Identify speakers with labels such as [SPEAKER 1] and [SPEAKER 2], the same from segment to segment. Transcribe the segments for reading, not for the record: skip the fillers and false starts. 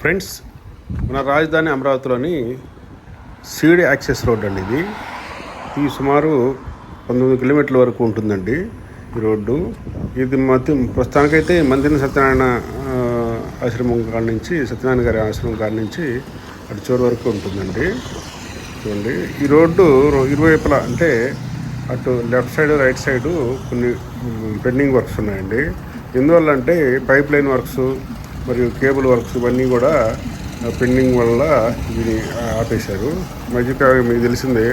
[SPEAKER 1] Friends, మన రాజధాని అమరావతిలోని సీడీ యాక్సెస్ రోడ్ అండి. ఇది సుమారు 19 కిలోమీటర్ల వరకు ఉంటుందండి ఈ రోడ్డు. ఇది ప్రస్తుతానికైతే మంత్రి సత్యనారాయణ ఆశ్రమం కాడ నుంచి, సత్యనారాయణ గారి ఆశ్రమం కాడ నుంచి అటు చివరి వరకు ఉంటుందండి. చూడండి, ఈ రోడ్డు ఇరువైపులా అంటే అటు లెఫ్ట్ సైడ్ రైట్ సైడు కొన్ని పెండింగ్ వర్క్స్ ఉన్నాయండి. ఎందువల్ల అంటే పైప్ లైన్ వర్క్స్ మరియు కేబుల్ వర్క్స్ ఇవన్నీ కూడా పెండింగ్ వల్ల ఇది ఆపేశారు. మధ్యకాలం మీకు తెలిసిందే,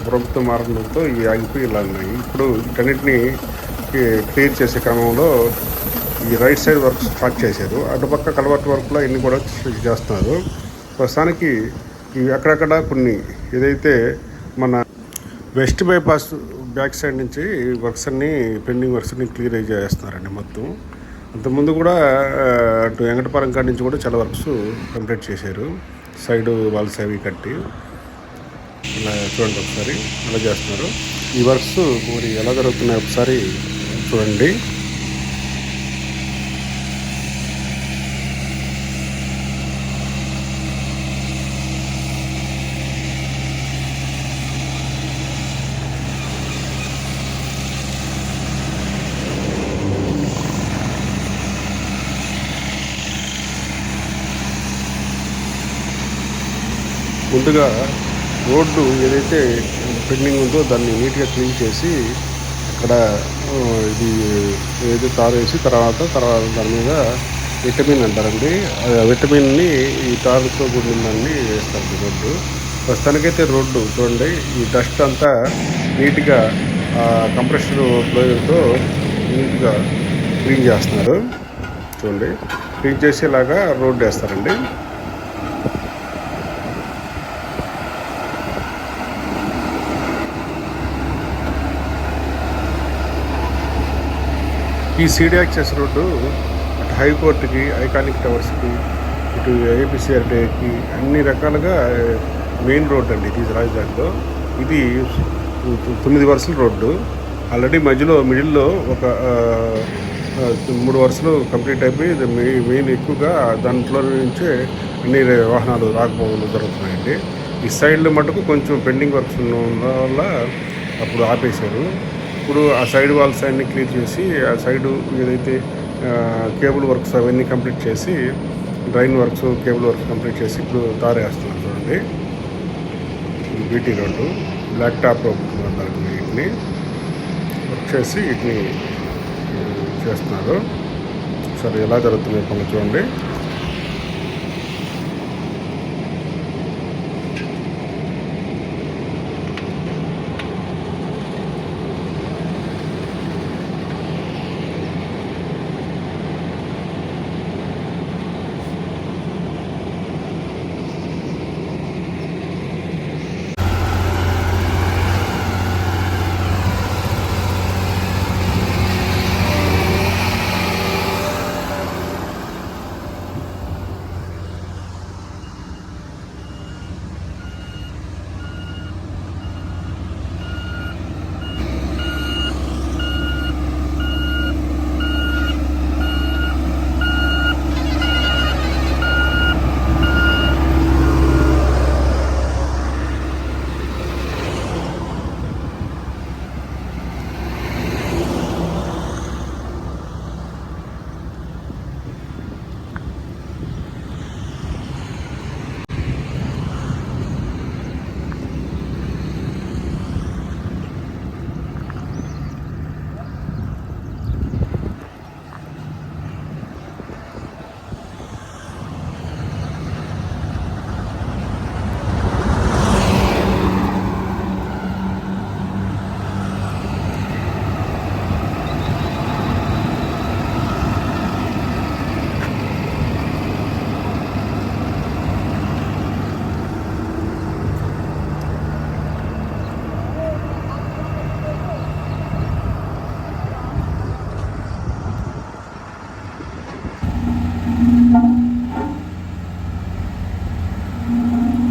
[SPEAKER 1] ప్రభుత్వం మారడంతో ఇవి ఆగిపోయి ఇలా ఉన్నాయి. ఇప్పుడు వీటన్నిటిని క్లియర్ చేసే క్రమంలో ఈ రైట్ సైడ్ వర్క్ స్టార్ట్ చేశారు. అటుపక్క కలవర్ట్ వర్క్లో ఇన్ని కూడా చేస్తున్నారు. ప్రస్తుతానికి ఇవి అక్కడక్కడ కొన్ని ఏదైతే మన వెస్ట్ బైపాస్ బ్యాక్ సైడ్ నుంచి వర్క్స్ అన్నీ పెండింగ్ వర్క్స్ అన్ని క్లియర్ చేస్తున్నారండి మొత్తం. అంతకుముందు కూడా అటు వెంకటపురం కాడి నుంచి కూడా చాలా వర్క్స్ కంప్లీట్ చేశారు. సైడ్ వాల్స్ అవి కట్టి ఇలా చూడండి, ఒకసారి అలా చేస్తున్నారు. ఈ వర్క్స్ మరి ఎలా జరుగుతున్నాయి ఒకసారి చూడండి. ముందుగా రోడ్డు ఏదైతే పెండింగ్ ఉందో దాన్ని నీట్గా క్లీన్ చేసి అక్కడ ఇది ఏదైతే తారు వేసి తర్వాత దాని మీద విటమిన్ అంటారండి. విటమిన్ని ఈ తారుతో కూడిన దాన్ని వేస్తారు రోడ్డు. ప్రస్తుతానికైతే రోడ్డు చూడండి, ఈ డస్ట్ అంతా నీట్గా కంప్రెషర్ బ్లోయర్తో నీట్గా క్లీన్ చేస్తున్నారు. చూడండి, క్లీన్ చేసేలాగా రోడ్డు వేస్తారండి. ఈ సీడీ యాక్సెస్ రోడ్డు అటు హైకోర్టుకి, ఐకానిక్ టవర్స్కి, ఇటు ఏపీసీఆర్టీకి అన్ని రకాలుగా మెయిన్ రోడ్డు అండి ఇది రాజధానిలో. ఇది 9 వరుసల రోడ్డు. ఆల్రెడీ మిడిల్లో ఒక 3 వరుసలు కంప్లీట్ అయిపోయి మెయిన్ ఎక్కువగా దాంట్లో నుంచే అన్ని వాహనాలు రాకపోవడం జరుగుతున్నాయండి. ఈ సైడ్లో మటుకు కొంచెం పెండింగ్ వర్క్స్ ఉన్న వల్ల అప్పుడు ఆపేశారు. ఇప్పుడు ఆ సైడ్ వాల్స్ అన్నీ క్లియర్ చేసి ఆ సైడు ఏదైతే కేబుల్ వర్క్స్ అవన్నీ కంప్లీట్ చేసి, drain works cable works complete చేసి ఇప్పుడు తారేస్తున్నారు. చూడండి, బీటీ రోడ్డు బ్లాక్ టాప్ అంటారు. వీటిని వర్క్ చేసి వీటిని చేస్తున్నారు. సరే, ఎలా జరుగుతుంది పనులు చూడండి.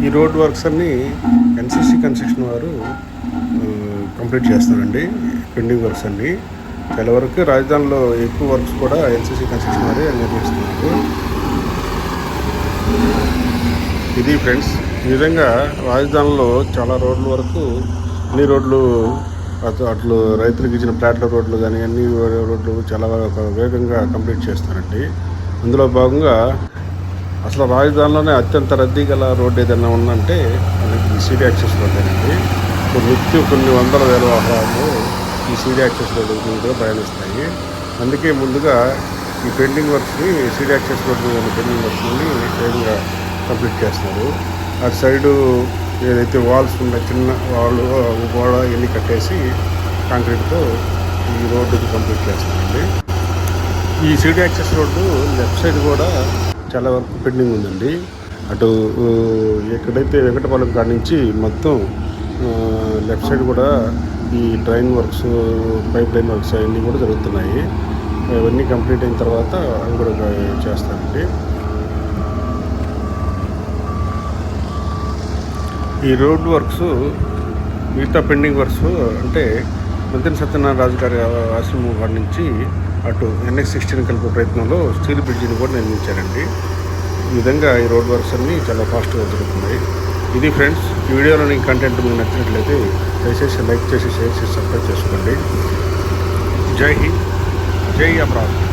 [SPEAKER 1] ఈ రోడ్ వర్క్స్ అన్నీ ఎన్సీసీ కన్స్ట్రక్షన్ వారు కంప్లీట్ చేస్తారండి. పెండింగ్ వర్క్స్ అన్నీ చాలా వరకు రాజధానిలో ఎక్కువ వర్క్స్ కూడా ఎన్సీసీ కన్స్ట్రక్షన్ వారే నిర్వహిస్తున్నారు. ఇది ఫ్రెండ్స్, ఈ విధంగా రాజధానిలో చాలా రోడ్ల వరకు అన్ని రోడ్లు అట్లు రైతులకు ఇచ్చిన ప్లాట్ల రోడ్లు కానీ అన్ని రోడ్లు చాలా వేగంగా కంప్లీట్ చేస్తారండి. అందులో భాగంగా అసలు రాజధానిలోనే అత్యంత రద్దీ గల రోడ్డు ఏదైనా ఉందంటే ఈ సిటీ యాక్సెస్ రోడ్డేనండి. నిత్యం కొన్ని వందల వేల వాహనాలు ఈ సిటీ యాక్సెస్ రోడ్డు మీద ప్రయాణిస్తాయి. అందుకే ముందుగా ఈ పెండింగ్ వర్క్స్ని, సిటీ యాక్సెస్ రోడ్డు పెండింగ్ వర్క్స్ని వేగంగా కంప్లీట్ చేస్తున్నారు. అటు సైడు ఏదైతే వాల్స్ ఉన్నాయి, చిన్న వాళ్ళు గోడ ఇవన్నీ కట్టేసి కాంక్రీట్తో ఈ రోడ్డుకి కంప్లీట్ చేస్తారండి. ఈ city access road left side కూడా చాలా వరకు పెండింగ్ ఉందండి. అటు ఎక్కడైతే వెంకటపాలెం కాడ నుంచి మొత్తం లెఫ్ట్ సైడ్ కూడా ఈ drain works, pipe line works అవన్నీ కూడా జరుగుతున్నాయి. అవన్నీ కంప్లీట్ అయిన తర్వాత అవి కూడా చేస్తారండి. ఈ రోడ్ వర్క్స్ మిగతా పెండింగ్ వర్క్స్ అంటే మంత్రి సత్యనారాయణ రాజు గారి ఆశ్రమం కాడి నుంచి అటు NH16 కలిపే ప్రయత్నంలో స్టీల్ బ్రిడ్జిని కూడా నిర్మించారండి. ఈ విధంగా ఈ రోడ్ వర్క్స్ అన్నీ చాలా ఫాస్ట్గా జరుగుతున్నాయి. ఇది ఫ్రెండ్స్, ఈ వీడియోలోని కంటెంట్ మీకు నచ్చినట్లయితే దయచేసి లైక్ చేసి, షేర్ చేసి, సబ్స్క్రైబ్ చేసుకోండి. జై హింద్, జై అమరావతి.